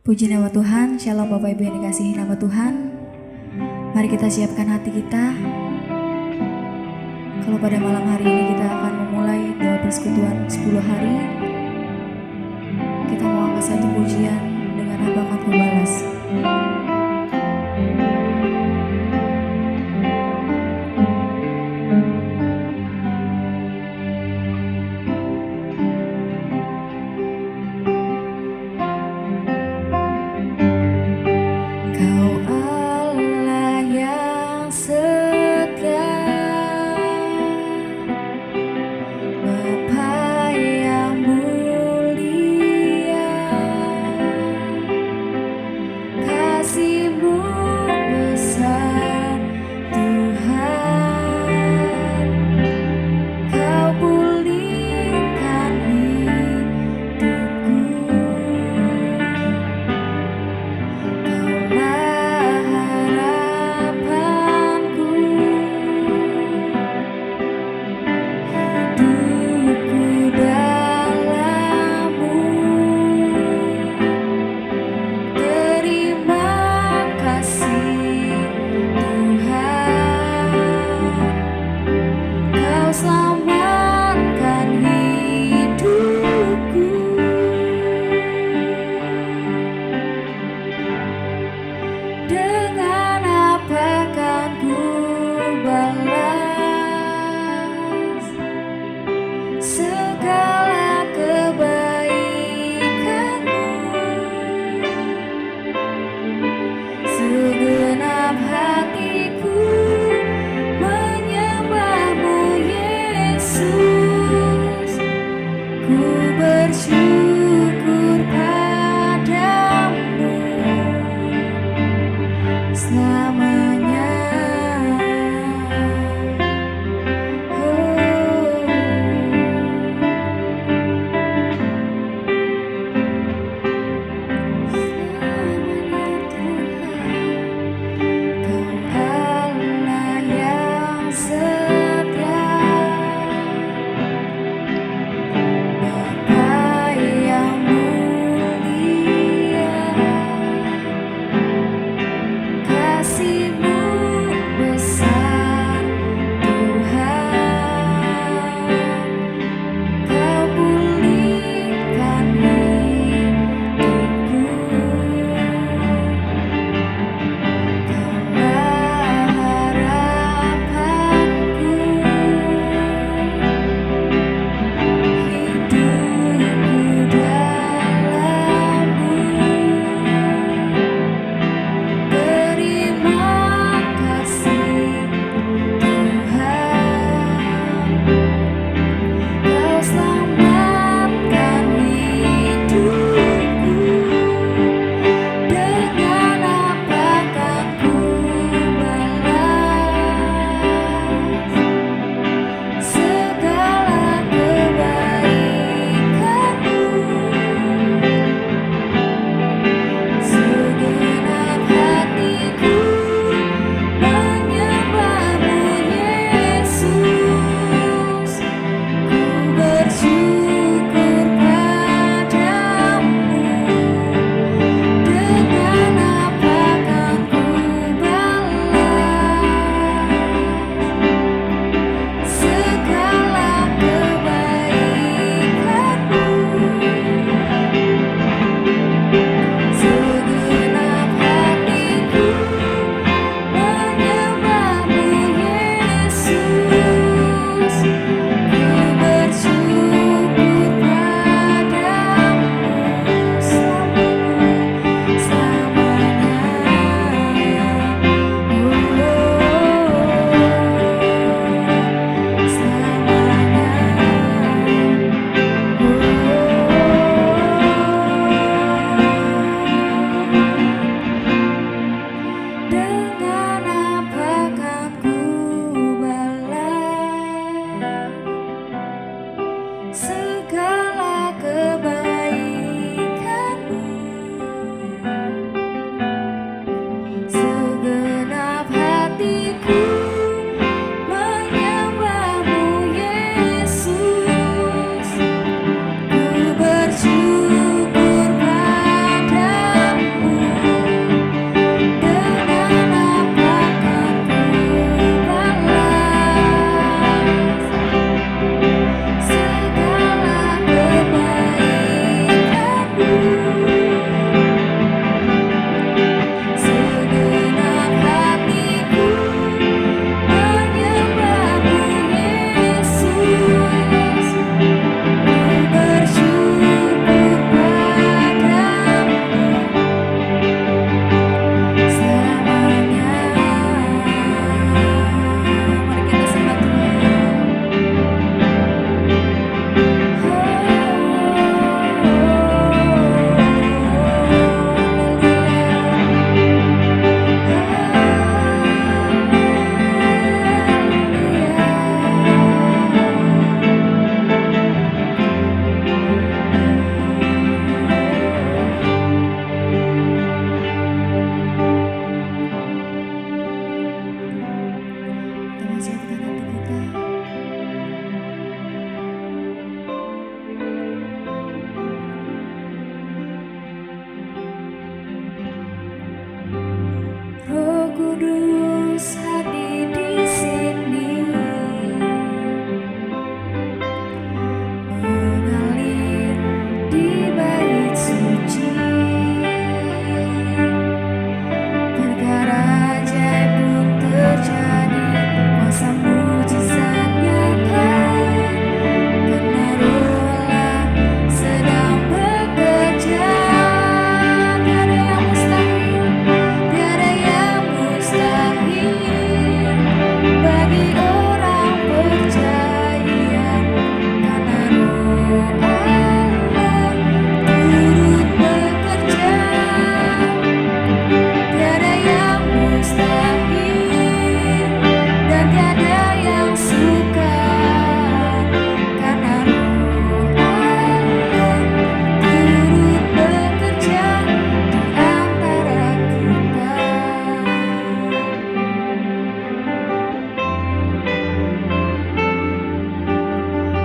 Puji nama Tuhan, Shalom Bapak Ibu yang dikasihi nama Tuhan. Mari kita siapkan hati kita. Kalau pada malam hari ini kita akan memulai doa persekutuan 10 hari, kita mau angkat satu pujian dengan apa akan kubalas. See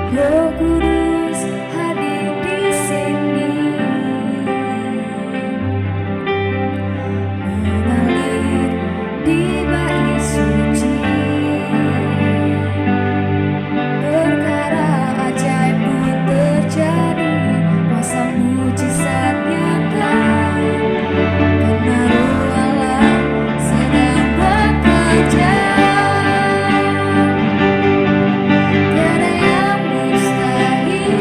Roh Kudus hadir di sini, mengalir di bait suci. Perkara ajaib pun terjadi, kuasa mujizat nyata, karena Roh Allah sedang bekerja. Tiada yang mustahil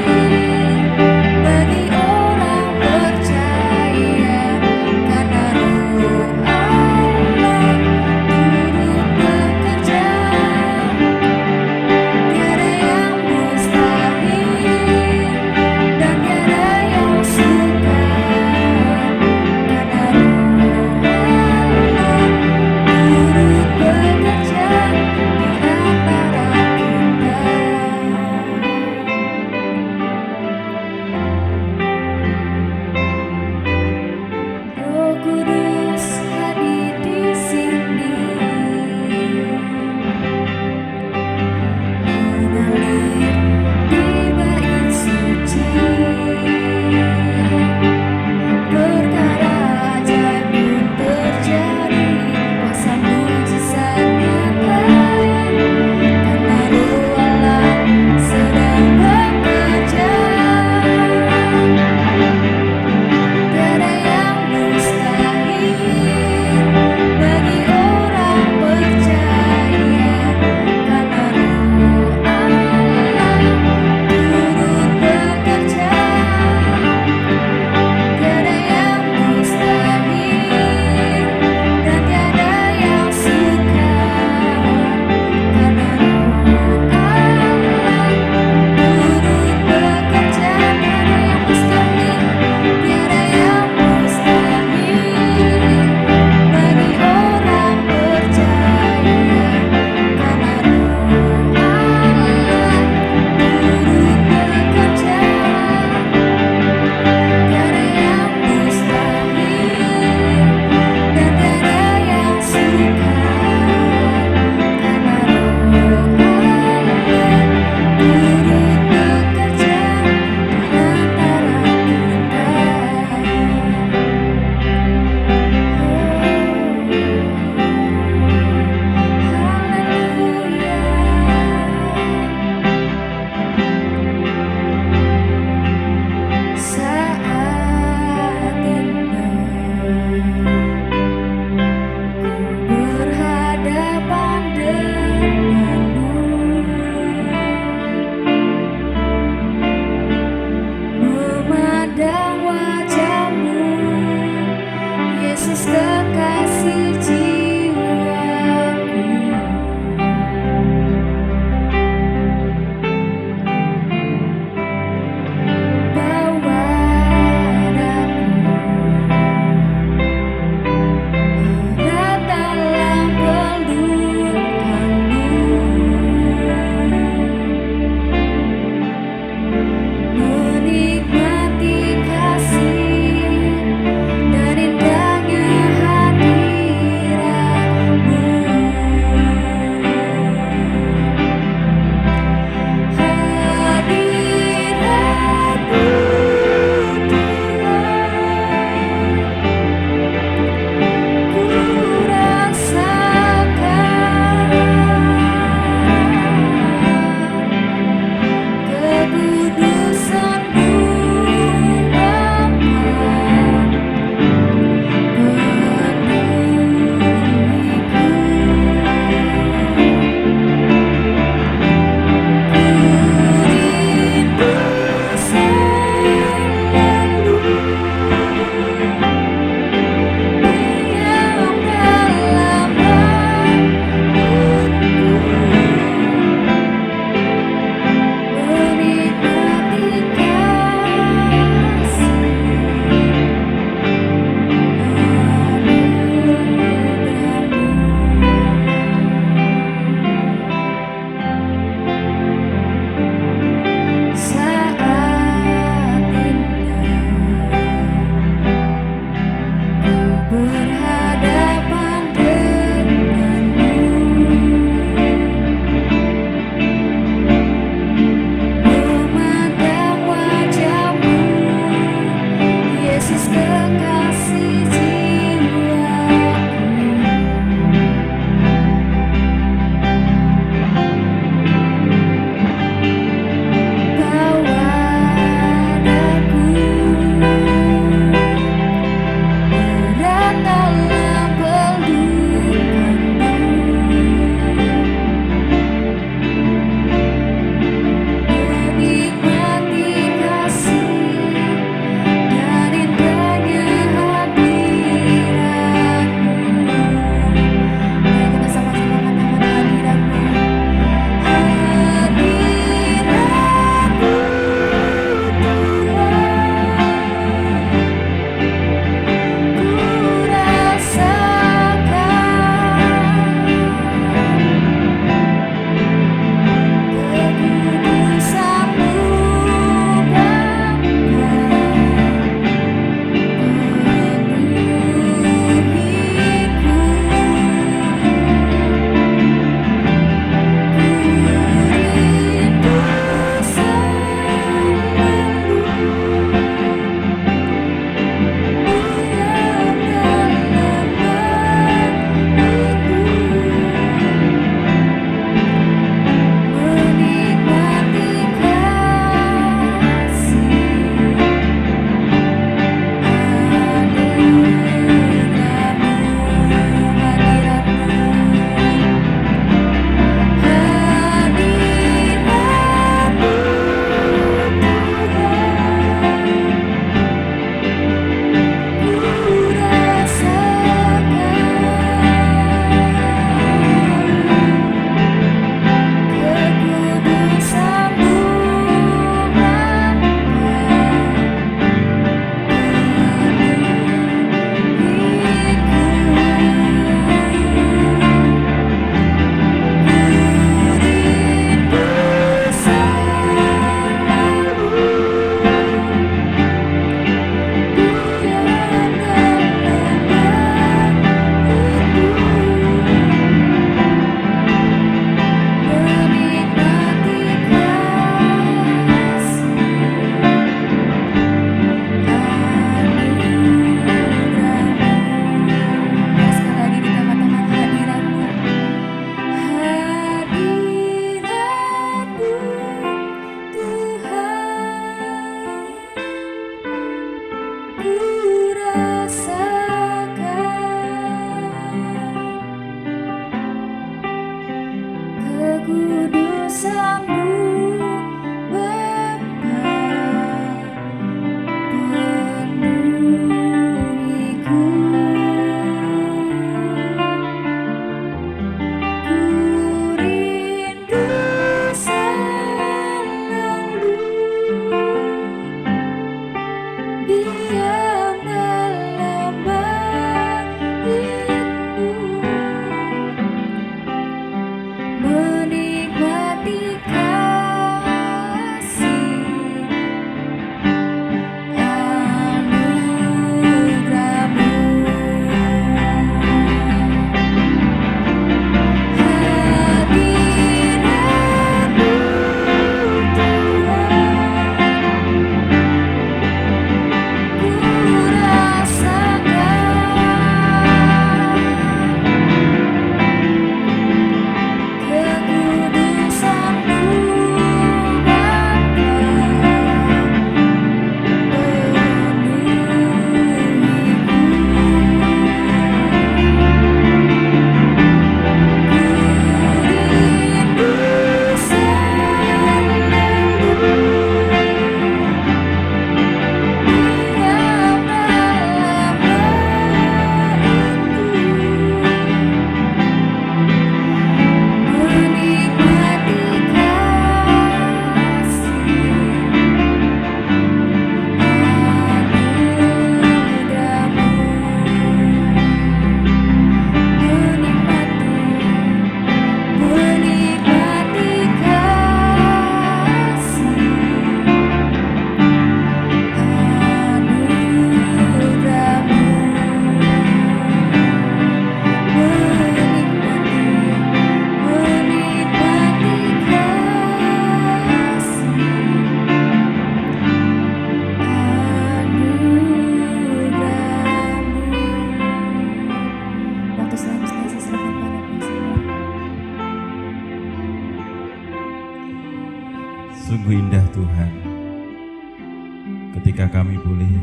Tuhan, ketika kami boleh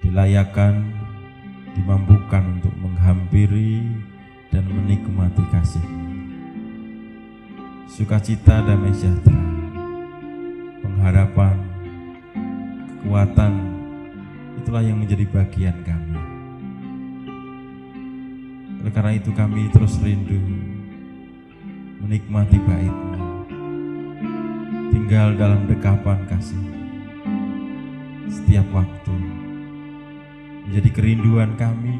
dilayakkan, dimampukan untuk menghampiri dan menikmati kasih-Mu. Sukacita, damai sejahtera, pengharapan, kekuatan, itulah yang menjadi bagian kami. Oleh karena itu kami terus rindu menikmati bait-Mu, tinggal dalam dekapan kasih setiap waktu. Menjadi kerinduan kami,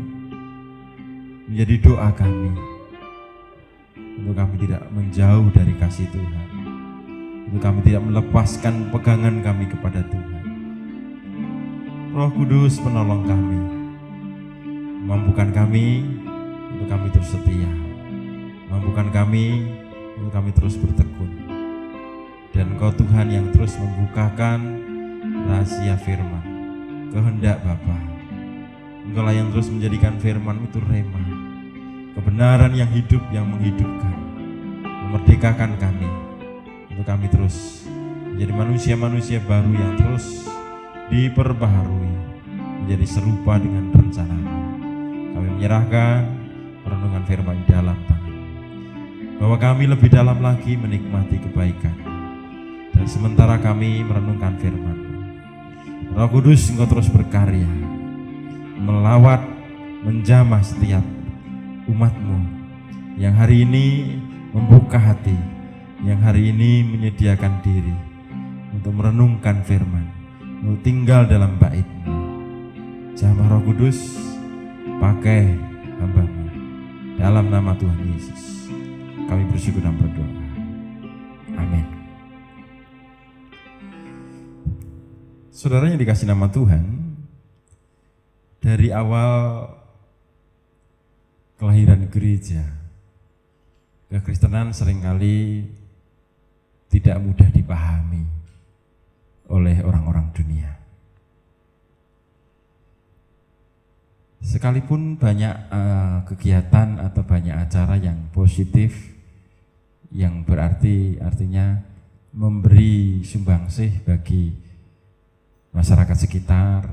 menjadi doa kami, untuk kami tidak menjauh dari kasih Tuhan, untuk kami tidak melepaskan pegangan kami kepada Tuhan. Roh Kudus penolong kami, mampukan kami untuk kami terus setia, mampukan kami untuk kami terus bertekun. Dan Engkau Tuhan yang terus membukakan rahasia firman, kehendak Bapa. Engkau lah yang terus menjadikan firman itu rema, kebenaran yang hidup, yang menghidupkan, memerdekakan kami, untuk kami terus menjadi manusia-manusia baru yang terus diperbaharui, menjadi serupa dengan rencana-Mu. Kami menyerahkan perenungan firman di dalam tangan, bahwa kami lebih dalam lagi menikmati kebaikan. Dan sementara kami merenungkan firman, Roh Kudus Engkau terus berkarya, melawat, menjamah setiap umat-Mu yang hari ini membuka hati, yang hari ini menyediakan diri untuk merenungkan firman, untuk tinggal dalam bait-Mu. Jamah Roh Kudus, pakai hamba-Mu, dalam nama Tuhan Yesus kami bersyukur dan berdoa. Amin. Saudara yang dikasih nama Tuhan, dari awal kelahiran gereja, kekristenan seringkali tidak mudah dipahami oleh orang-orang dunia. Sekalipun banyak kegiatan atau banyak acara yang positif, yang artinya memberi sumbangsih bagi masyarakat sekitar,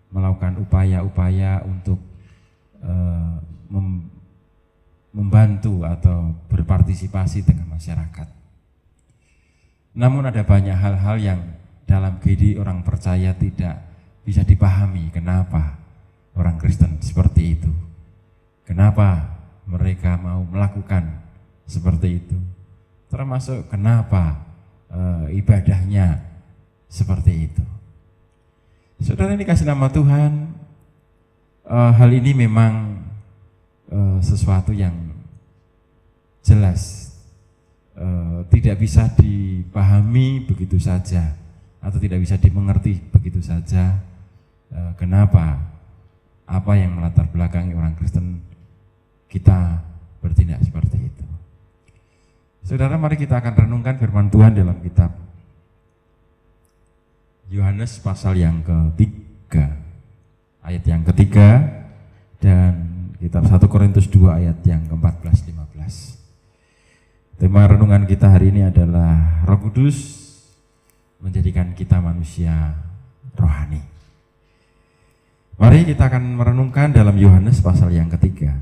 melakukan upaya-upaya untuk membantu atau berpartisipasi dengan masyarakat. Namun ada banyak hal-hal yang dalam kehidupan orang percaya tidak bisa dipahami. Kenapa orang Kristen seperti itu? Kenapa mereka mau melakukan seperti itu? Termasuk kenapa ibadahnya seperti itu. Saudara yang dikasih nama Tuhan, hal ini memang sesuatu yang jelas tidak bisa dipahami begitu saja atau tidak bisa dimengerti begitu saja. Kenapa? Apa yang melatar belakangi orang Kristen kita bertindak seperti itu? Saudara, mari kita akan renungkan firman Tuhan dalam kitab Yohanes pasal yang ketiga, ayat yang ketiga, dan kitab 1 Korintus 2 ayat yang ke-14-15. Tema renungan kita hari ini adalah Roh Kudus menjadikan kita manusia rohani. Mari kita akan merenungkan dalam Yohanes pasal yang ketiga.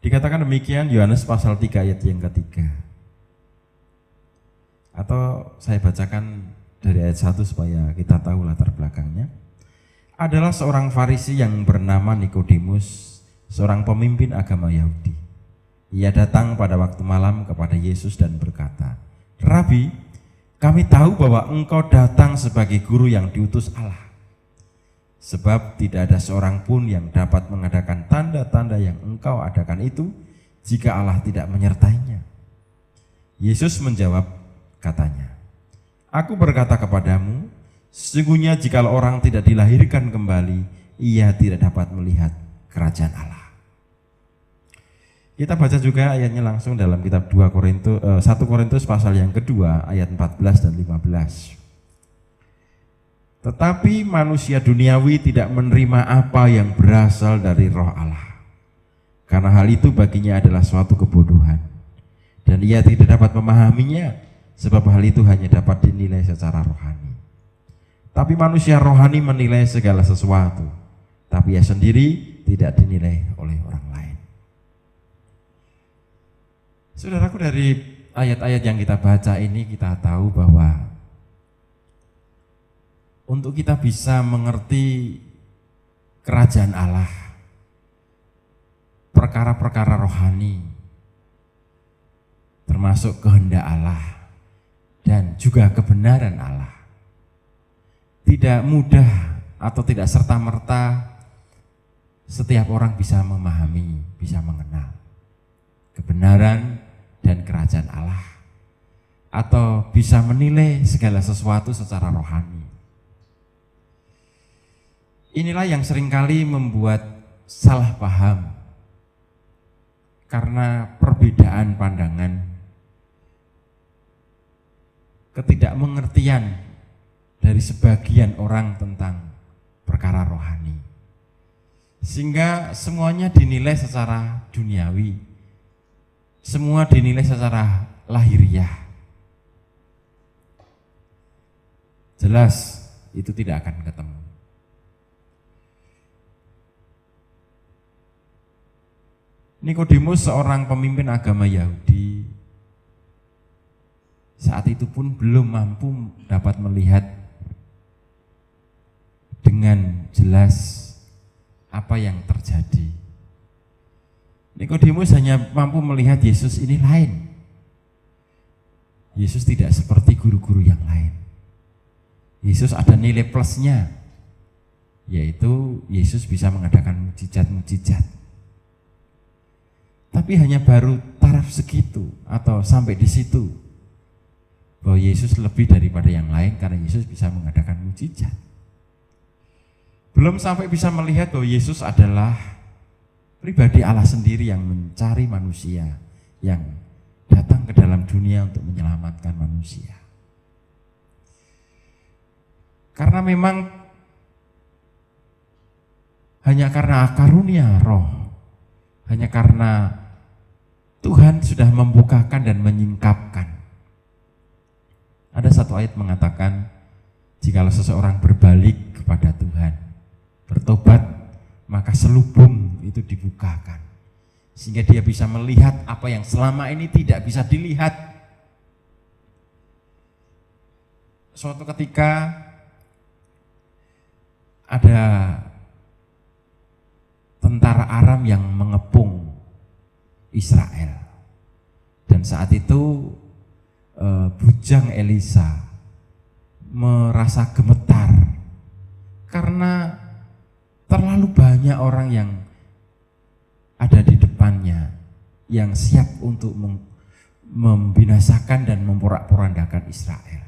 Dikatakan demikian, Yohanes pasal 3 ayat yang ketiga. Atau saya bacakan dari ayat 1 supaya kita tahu latar belakangnya. Adalah seorang Farisi yang bernama Nikodemus, seorang pemimpin agama Yahudi. Ia datang pada waktu malam kepada Yesus dan berkata, "Rabi, kami tahu bahwa engkau datang sebagai guru yang diutus Allah. Sebab tidak ada seorang pun yang dapat mengadakan tanda-tanda yang engkau adakan itu jika Allah tidak menyertainya." Yesus menjawab, katanya, "Aku berkata kepadamu, sesungguhnya jikalau orang tidak dilahirkan kembali, ia tidak dapat melihat kerajaan Allah." Kita baca juga ayatnya langsung dalam kitab 1 Korintus pasal yang kedua ayat 14 dan 15. Tetapi manusia duniawi tidak menerima apa yang berasal dari Roh Allah, karena hal itu baginya adalah suatu kebodohan dan ia tidak dapat memahaminya sebab hal itu hanya dapat dinilai secara rohani. Tapi manusia rohani menilai segala sesuatu, tapi ia sendiri tidak dinilai oleh orang lain. Saudaraku, dari ayat-ayat yang kita baca ini kita tahu bahwa untuk kita bisa mengerti kerajaan Allah, perkara-perkara rohani, termasuk kehendak Allah dan juga kebenaran Allah, tidak mudah atau tidak serta-merta setiap orang bisa memahami, bisa mengenal kebenaran dan kerajaan Allah, atau bisa menilai segala sesuatu secara rohani. Inilah yang seringkali membuat salah paham karena perbedaan pandangan, ketidakmengertian dari sebagian orang tentang perkara rohani, sehingga semuanya dinilai secara duniawi, semua dinilai secara lahiriah. Jelas itu tidak akan ketemu. Nikodemus, seorang pemimpin agama Yahudi, saat itu pun belum mampu dapat melihat dengan jelas apa yang terjadi. Nikodemus hanya mampu melihat Yesus ini lain. Yesus tidak seperti guru-guru yang lain. Yesus ada nilai plusnya, yaitu Yesus bisa mengadakan mujizat-mujizat. Tapi hanya baru taraf segitu atau sampai di situ, bahwa Yesus lebih daripada yang lain karena Yesus bisa mengadakan mujizat. Belum sampai bisa melihat bahwa Yesus adalah pribadi Allah sendiri yang mencari manusia, yang datang ke dalam dunia untuk menyelamatkan manusia. Karena memang hanya karena karunia roh, hanya karena Tuhan sudah membukakan dan menyingkapkan. Ada satu ayat mengatakan, jikalau seseorang berbalik kepada Tuhan, bertobat, maka selubung itu dibukakan, sehingga dia bisa melihat apa yang selama ini tidak bisa dilihat. Suatu ketika ada tentara Aram yang mengepung Israel, dan saat itu bujang Elisa merasa gemetar karena terlalu banyak orang yang ada di depannya yang siap untuk membinasakan dan memporak-porandakan Israel.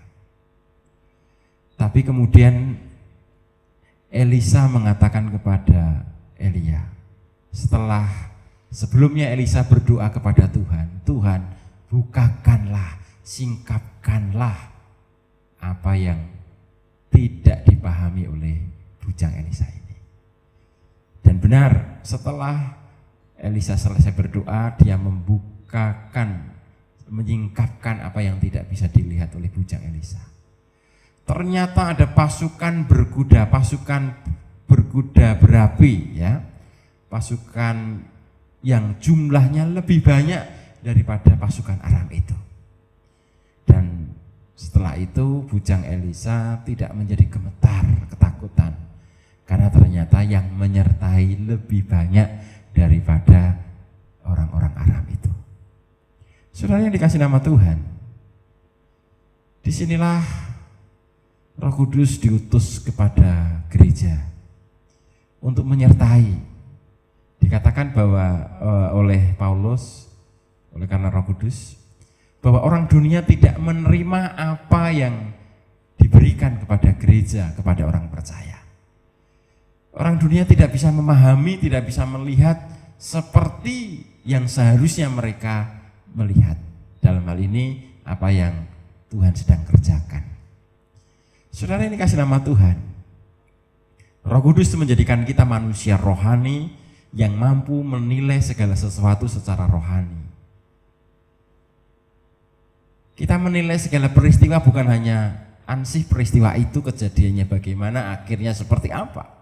Tapi kemudian Elisa mengatakan kepada Elia, sebelumnya Elisa berdoa kepada Tuhan, Tuhan bukakanlah, singkapkanlah apa yang tidak dipahami oleh bujang Elisa ini. Dan benar, setelah Elisa selesai berdoa, dia membukakan, menyingkapkan apa yang tidak bisa dilihat oleh bujang Elisa. Ternyata ada pasukan berkuda berapi, ya, pasukan yang jumlahnya lebih banyak daripada pasukan Aram itu. Dan setelah itu bujang Elisa tidak menjadi gemetar ketakutan, karena ternyata yang menyertai lebih banyak daripada orang-orang Aram itu. Saudara yang dikasih nama Tuhan, disinilah Roh Kudus diutus kepada gereja untuk menyertai. Dikatakan bahwa oleh Paulus, oleh karena Roh Kudus, bahwa orang dunia tidak menerima apa yang diberikan kepada gereja, kepada orang percaya. Orang dunia tidak bisa memahami, tidak bisa melihat seperti yang seharusnya mereka melihat. Dalam hal ini apa yang Tuhan sedang kerjakan. Saudara ini kasih nama Tuhan. Roh Kudus menjadikan kita manusia rohani yang mampu menilai segala sesuatu secara rohani. Kita menilai segala peristiwa bukan hanya ansih peristiwa itu kejadiannya bagaimana, akhirnya seperti apa.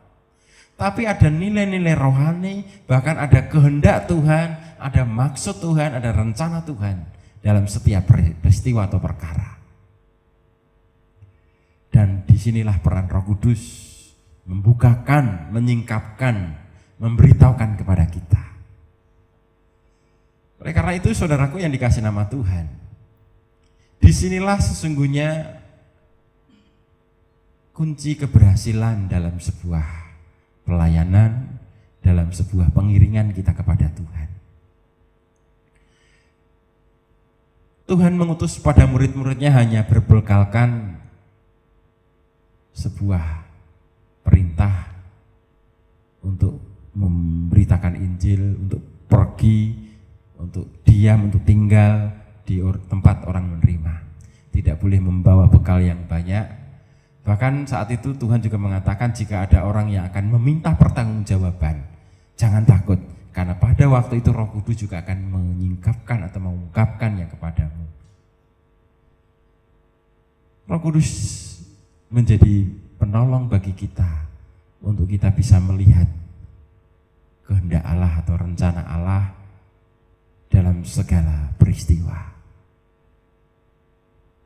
Tapi ada nilai-nilai rohani, bahkan ada kehendak Tuhan, ada maksud Tuhan, ada rencana Tuhan dalam setiap peristiwa atau perkara. Dan disinilah peran Roh Kudus membukakan, menyingkapkan, memberitahukan kepada kita. Oleh karena itu saudaraku yang dikasih nama Tuhan, disinilah sesungguhnya kunci keberhasilan dalam sebuah pelayanan, dalam sebuah pengiringan kita kepada Tuhan. Tuhan mengutus pada murid-muridnya hanya berbekalkan sebuah perintah untuk memberitakan Injil, untuk pergi, untuk diam, untuk tinggal di tempat orang menerima. Tidak boleh membawa bekal yang banyak. Bahkan saat itu Tuhan juga mengatakan jika ada orang yang akan meminta pertanggungjawaban, jangan takut, karena pada waktu itu Roh Kudus juga akan menyingkapkan atau mengungkapkannya kepadamu. Roh Kudus menjadi penolong bagi kita untuk kita bisa melihat kehendak Allah atau rencana Allah dalam segala peristiwa.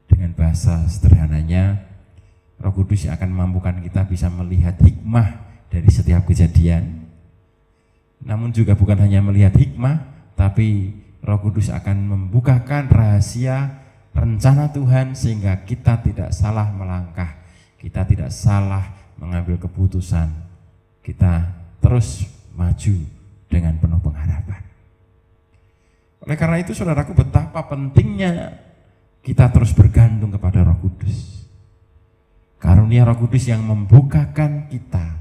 Dengan bahasa sederhananya, Roh Kudus yang akan memampukan kita bisa melihat hikmah dari setiap kejadian. Namun juga bukan hanya melihat hikmah, tapi Roh Kudus akan membukakan rahasia rencana Tuhan sehingga kita tidak salah melangkah, kita tidak salah mengambil keputusan, kita terus maju dengan penuh pengharapan. Oleh karena itu saudaraku, betapa pentingnya kita terus bergantung kepada Roh Kudus. Karunia Roh Kudus yang membukakan kita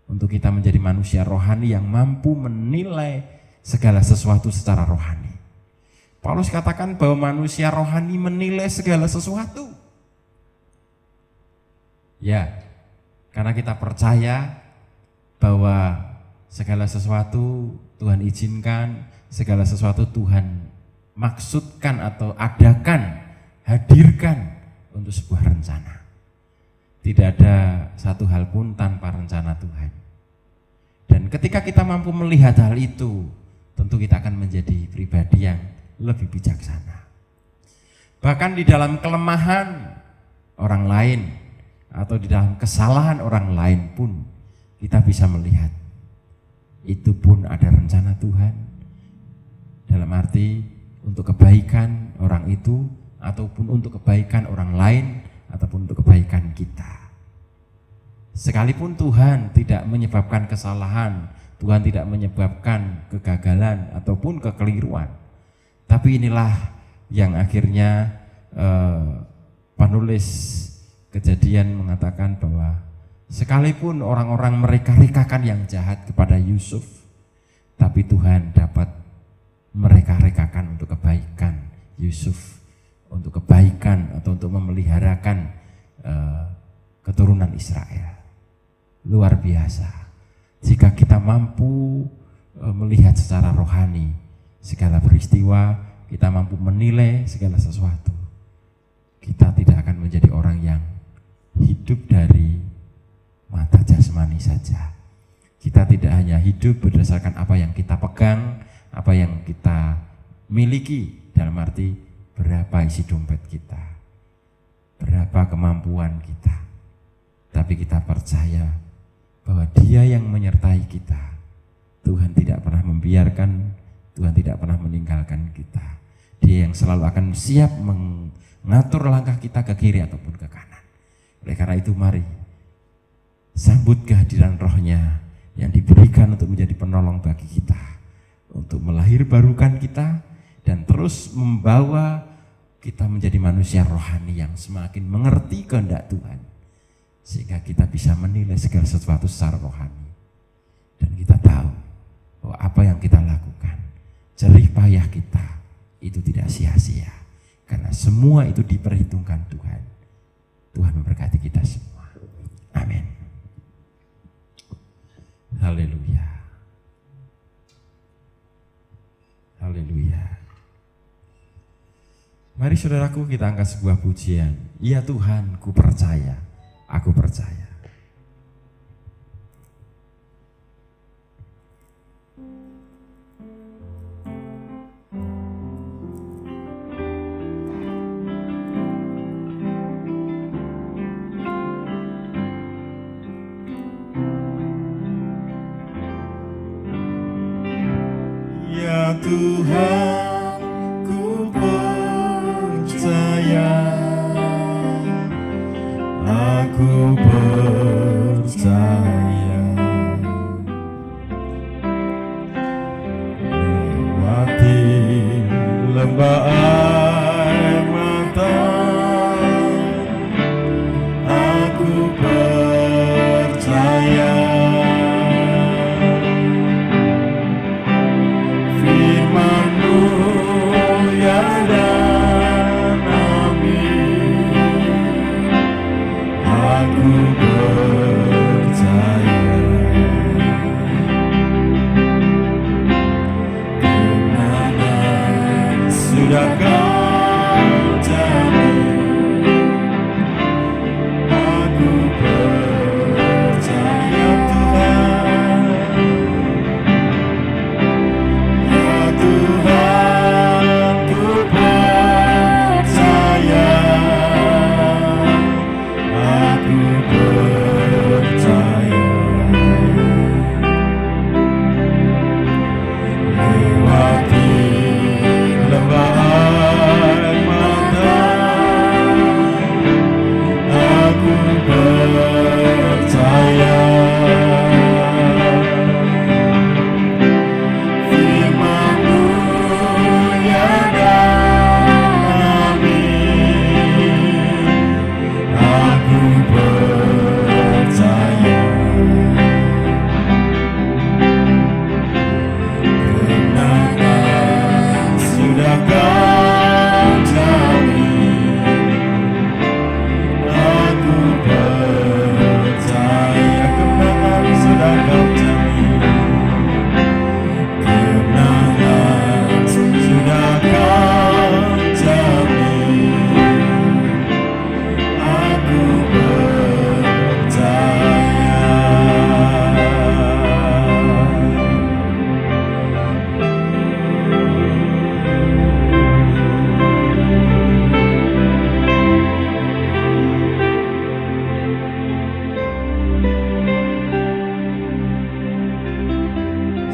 untuk kita menjadi manusia rohani yang mampu menilai segala sesuatu secara rohani. Paulus katakan bahwa manusia rohani menilai segala sesuatu. Ya, karena kita percaya bahwa segala sesuatu Tuhan izinkan, segala sesuatu Tuhan maksudkan atau adakan, hadirkan untuk sebuah rencana. Tidak ada satu hal pun tanpa rencana Tuhan. Dan ketika kita mampu melihat hal itu, tentu kita akan menjadi pribadi yang lebih bijaksana. Bahkan di dalam kelemahan orang lain atau di dalam kesalahan orang lain pun kita bisa melihat itu pun ada rencana Tuhan. Dalam arti untuk kebaikan orang itu ataupun untuk kebaikan orang lain ataupun untuk kebaikan kita. Sekalipun Tuhan tidak menyebabkan kesalahan, Tuhan tidak menyebabkan kegagalan ataupun kekeliruan, tapi inilah yang akhirnya penulis Kejadian mengatakan bahwa sekalipun orang-orang mereka-rekakan yang jahat kepada Yusuf, tapi Tuhan dapat mereka-rekakan untuk kebaikan Yusuf, untuk kebaikan atau untuk memeliharakan keturunan Israel. Luar biasa. Jika kita mampu melihat secara rohani segala peristiwa, kita mampu menilai segala sesuatu, kita tidak akan menjadi orang yang hidup dari mata jasmani saja. Kita tidak hanya hidup berdasarkan apa yang kita pegang, apa yang kita miliki, dalam arti berapa isi dompet kita, berapa kemampuan kita, tapi kita percaya bahwa Dia yang menyertai kita. Tuhan tidak pernah membiarkan, Tuhan tidak pernah meninggalkan kita. Dia yang selalu akan siap mengatur langkah kita ke kiri ataupun ke kanan. Oleh karena itu mari sambut kehadiran Roh-Nya yang diberikan untuk menjadi penolong bagi kita, untuk melahirbarukan kita dan terus membawa kita menjadi manusia rohani yang semakin mengerti kehendak Tuhan, sehingga kita bisa menilai segala sesuatu secara rohani. Dan kita tahu bahwa apa yang kita lakukan, jerih payah kita itu tidak sia-sia, karena semua itu diperhitungkan Tuhan. Tuhan memberkati kita semua. Amin. Haleluya. Haleluya. Mari saudaraku kita angkat sebuah pujian. Ya Tuhan, ku percaya, aku percaya. Ya Tuhan, ku percaya, aku percaya. Lewati lembah air mata, aku percaya. Firman-Mu ya dan amin, aku percaya. Kemenangan sudah Kau jamin, aku percaya Tuhan. Tuhan, ku percaya, aku percaya. Lewati lembah air mata, aku percaya.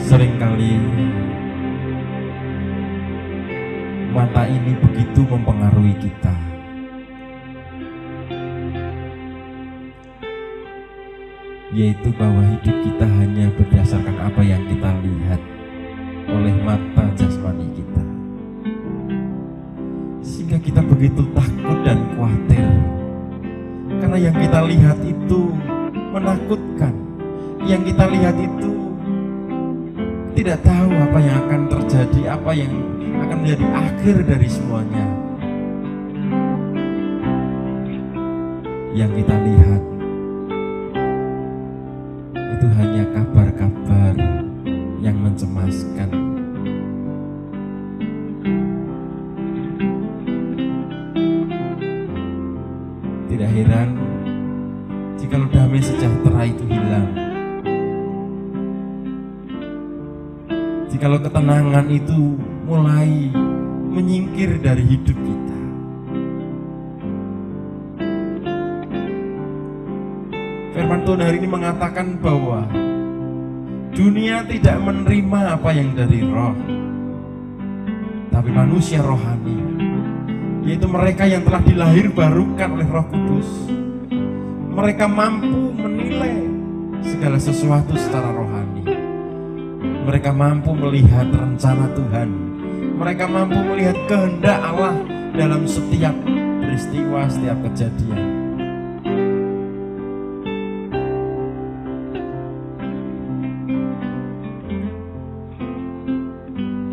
Seringkali mata ini begitu mempengaruhi kita. Yaitu bahwa hidup kita hanya berdasarkan apa yang kita lihat oleh mata jasmani kita. Sehingga kita begitu takut dan khawatir. Karena yang kita lihat itu menakutkan. Yang kita lihat itu tidak tahu apa yang akan terjadi, apa yang akan menjadi akhir dari semuanya. Yang kita lihat itu hanya kabar-kabar yang mencemaskan. Tidak heran jika damai sejahtera itu hilang. Jikalau ketenangan itu mulai menyingkir dari hidup kita. Firman Tuhan hari ini mengatakan bahwa dunia tidak menerima apa yang dari roh, tapi manusia rohani, yaitu mereka yang telah dilahir barukan oleh Roh Kudus. Mereka mampu menilai segala sesuatu secara rohani. Mereka mampu melihat rencana Tuhan. Mereka mampu melihat kehendak Allah dalam setiap peristiwa, setiap kejadian.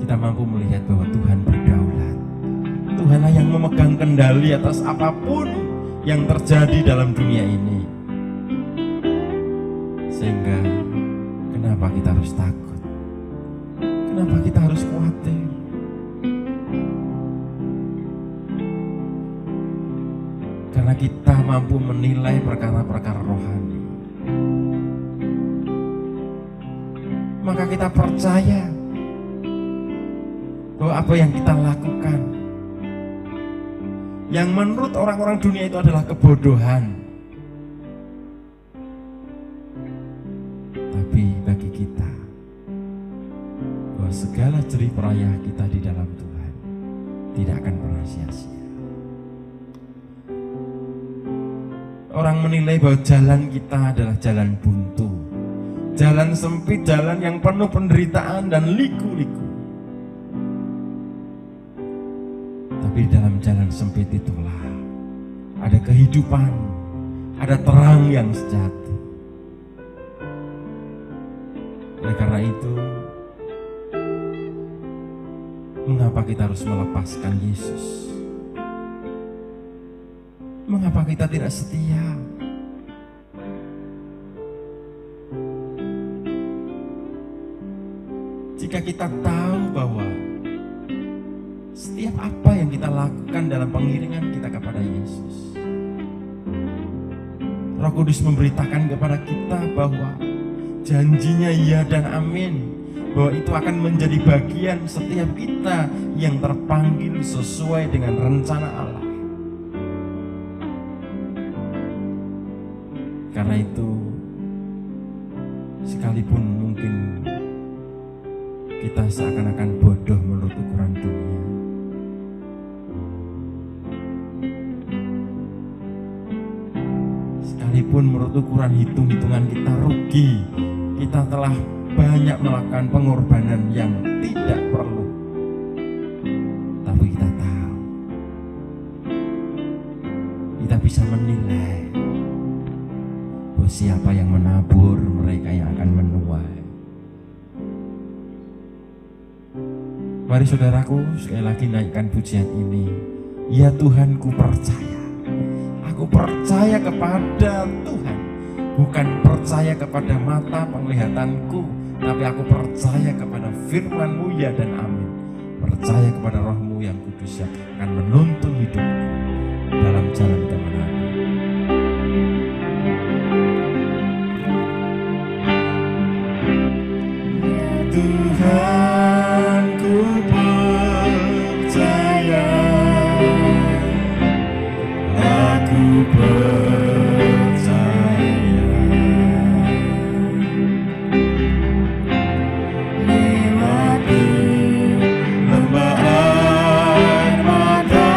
Kita mampu melihat bahwa Tuhan berdaulat. Tuhanlah yang memegang kendali atas apapun yang terjadi dalam dunia ini. Sehingga kenapa kita harus takut? Kenapa kita harus khawatir? karena kita mampu menilai perkara-perkara rohani. Maka kita percaya bahwa apa yang kita lakukan, yang menurut orang-orang dunia itu adalah kebodohan, tapi bagi kita, bahwa segala jerih payah kita di dalam Tuhan tidak akan pernah sia-sia. Orang menilai bahwa jalan kita adalah jalan buntu, jalan sempit, jalan yang penuh penderitaan dan liku-liku. Tapi dalam jalan sempit itulah ada kehidupan, ada terang yang sejati. Oleh karena itu, mengapa kita harus melepaskan Yesus? Mengapa kita tidak setia? Jika kita tahu bahwa setiap apa yang kita lakukan dalam pengiringan kita kepada Yesus, Roh Kudus memberitakan kepada kita bahwa janjinya ya dan amin, bahwa itu akan menjadi bagian setiap kita yang terpanggil sesuai dengan rencana Allah. Karena itu, sekalipun mungkin kita seakan-akan bodoh menurut ukuran dunia, sekalipun menurut ukuran hitung-hitungan kita rugi, kita telah banyak melakukan pengorbanan yang tidak perlu, tapi kita tahu, kita bisa menilai bahwa siapa yang menabur, mereka yang akan menuai. Mari saudaraku, sekali lagi naikkan pujian ini. Ya Tuhan, ku percaya. Aku percaya kepada Tuhan, bukan percaya kepada mata penglihatanku, tapi aku percaya kepada firman-Mu ya dan amin. Percaya kepada Roh-Mu yang kudus yang akan menuntun hidupku dalam jalan kebenaran. Tuhan, ku percaya, aku percaya. Lewati lembah air mata,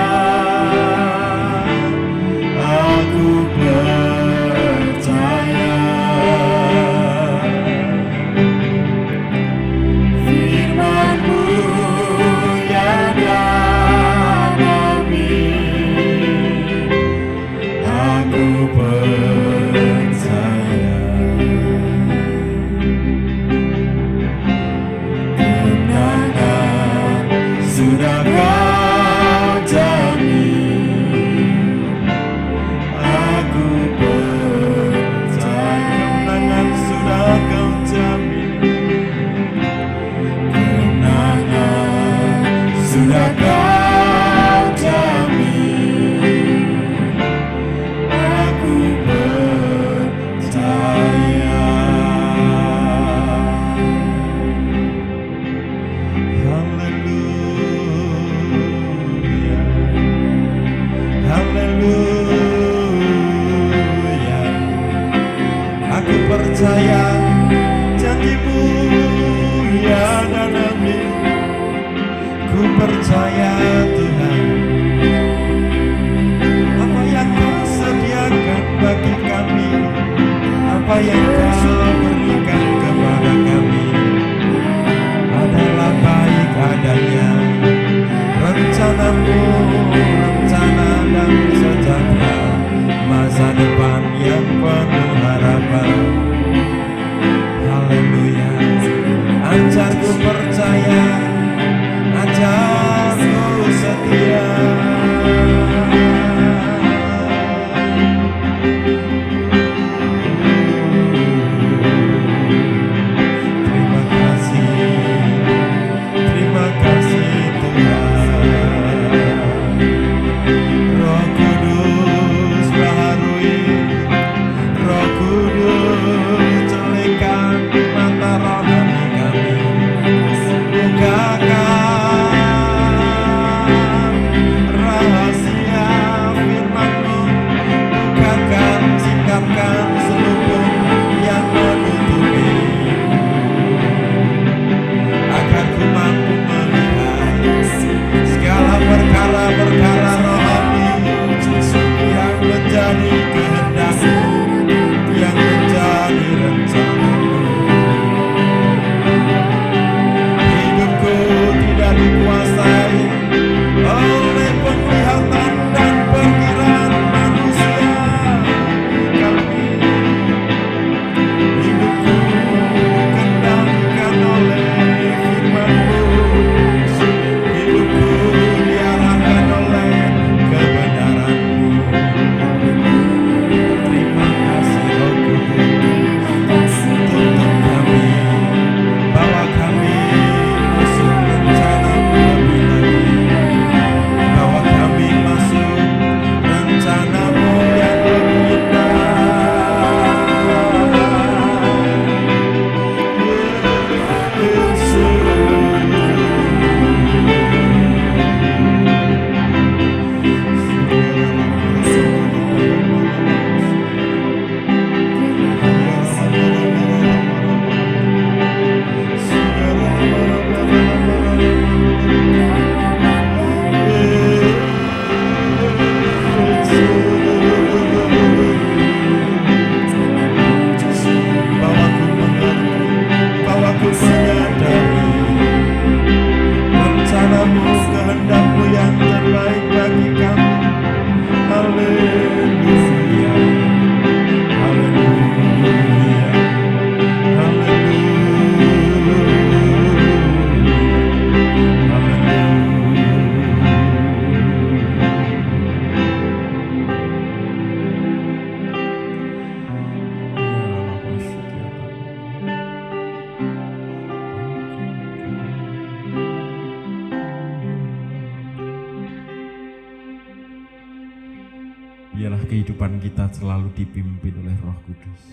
biarlah kehidupan kita selalu dipimpin oleh Roh Kudus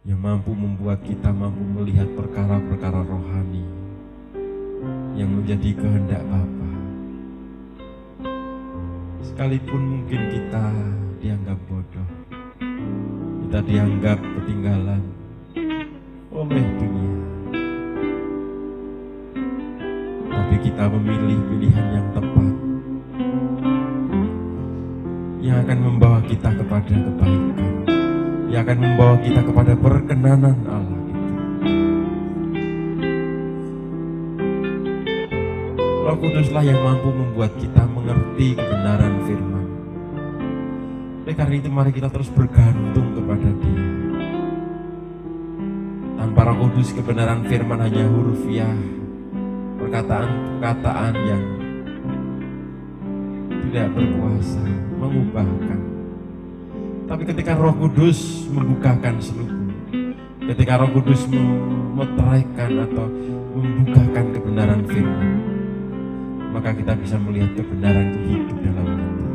yang mampu membuat kita mampu melihat perkara-perkara rohani yang menjadi kehendak Bapa. Sekalipun mungkin kita dianggap bodoh, kita dianggap ketinggalan oleh dunia, tapi kita memilih pilihan yang tepat yang akan membawa kita kepada kebaikan, yang akan membawa kita kepada perkenanan Allah itu. Roh Kuduslah yang mampu membuat kita mengerti kebenaran firman. Oleh karena itu mari kita terus bergantung kepada Dia. Tanpa Roh Kudus kebenaran firman hanya hurufiah, perkataan-perkataan yang tidak berkuasa, mengubahkan. Tapi ketika Roh Kudus membukakan selubung, ketika Roh Kudus memeteraikan atau membukakan kebenaran firman, maka kita bisa melihat kebenaran itu hidup dalam kita.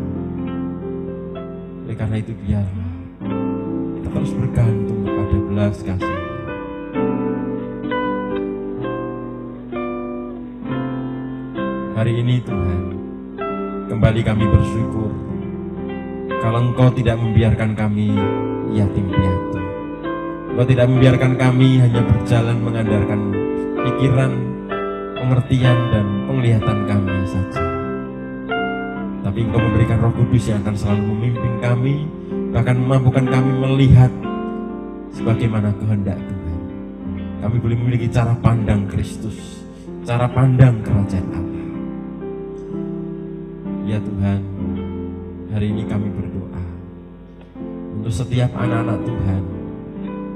Oleh karena itu biarlah kita terus bergantung kepada belas kasih. Hari ini Tuhan, kembali kami bersyukur kalau Engkau tidak membiarkan kami yatim piatu. Engkau tidak membiarkan kami hanya berjalan mengandalkan pikiran, pengertian dan penglihatan kami saja. Tapi Engkau memberikan Roh Kudus yang akan selalu memimpin kami, bahkan memampukan kami melihat sebagaimana kehendak Tuhan. Kami boleh memiliki cara pandang Kristus, cara pandang kerajaan Allah. Ya Tuhan, hari ini kami berdoa untuk setiap anak-anak Tuhan,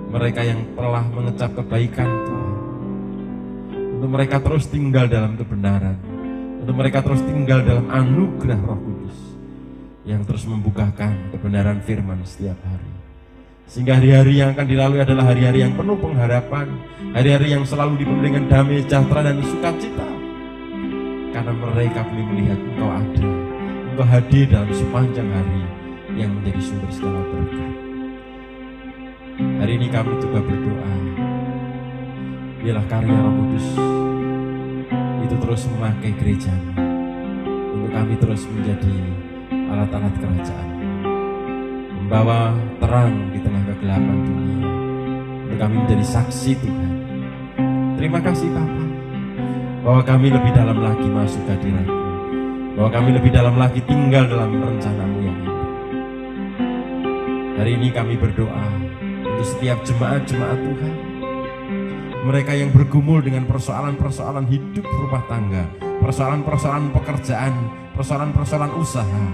mereka yang telah mengecap kebaikan Tuhan, untuk mereka terus tinggal dalam kebenaran, untuk mereka terus tinggal dalam anugerah Roh Kudus yang terus membukakan kebenaran firman setiap hari, sehingga hari-hari yang akan dilalui adalah hari-hari yang penuh pengharapan, hari-hari yang selalu dipenuhi dengan damai sejahtera dan sukacita, karena mereka boleh melihat Engkau ada, Engkau hadir dalam sepanjang hari yang menjadi sumber segala berkat. Hari ini kami juga berdoa, biarlah karya Roh Kudus itu terus memakai gereja untuk kami terus menjadi alat-alat kerajaan, membawa terang di tengah kegelapan dunia, untuk kami menjadi saksi Tuhan. Terima kasih Bapa, bahwa kami lebih dalam lagi masuk ke hadirat-Mu, bahwa kami lebih dalam lagi tinggal dalam rencana-Mu yang indah. Hari ini kami berdoa untuk setiap jemaat-jemaat Tuhan, mereka yang bergumul dengan persoalan-persoalan hidup rumah tangga, persoalan-persoalan pekerjaan, persoalan-persoalan usaha,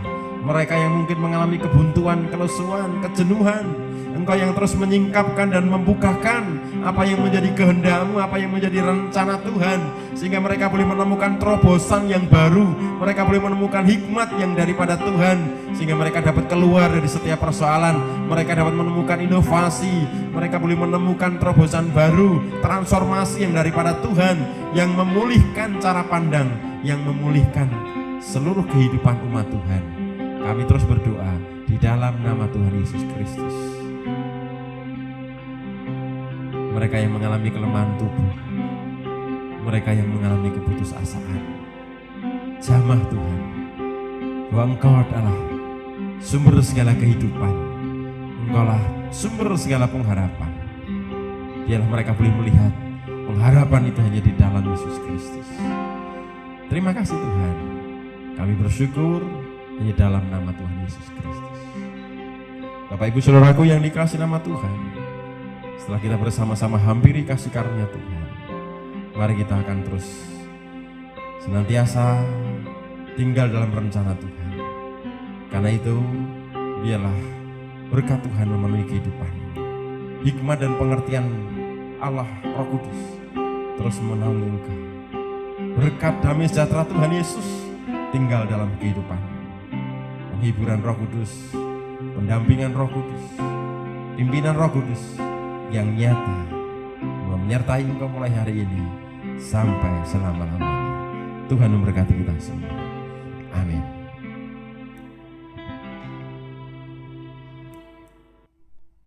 mereka yang mungkin mengalami kebuntuan, kelesuan, kejenuhan. Engkau yang terus menyingkapkan dan membukakan apa yang menjadi kehendak-Mu, apa yang menjadi rencana Tuhan, sehingga mereka boleh menemukan terobosan yang baru, mereka boleh menemukan hikmat yang daripada Tuhan, sehingga mereka dapat keluar dari setiap persoalan, mereka dapat menemukan inovasi, mereka boleh menemukan terobosan baru, transformasi yang daripada Tuhan, yang memulihkan cara pandang, yang memulihkan seluruh kehidupan umat Tuhan. Kami terus berdoa di dalam nama Tuhan Yesus Kristus. Mereka yang mengalami kelemahan tubuh, mereka yang mengalami keputusasaan, jamah Tuhan, bahwa Engkau adalah sumber segala kehidupan, Engkau lah sumber segala pengharapan. Biarlah mereka boleh melihat pengharapan itu hanya di dalam Yesus Kristus. Terima kasih Tuhan, kami bersyukur hanya dalam nama Tuhan Yesus Kristus. Bapak Ibu Saudaraku yang dikasihi nama Tuhan, setelah kita bersama-sama hampiri kasih karunia Tuhan, mari kita akan terus senantiasa tinggal dalam rencana Tuhan. Karena itu, biarlah berkat Tuhan memenuhi kehidupan, hikmat dan pengertian Allah Roh Kudus terus menaungi engkau. Berkat damai sejahtera Tuhan Yesus tinggal dalam kehidupan, penghiburan Roh Kudus, pendampingan Roh Kudus, pimpinan Roh Kudus yang nyata menyertai engkau mulai hari ini sampai selama-lamanya. Tuhan memberkati kita semua.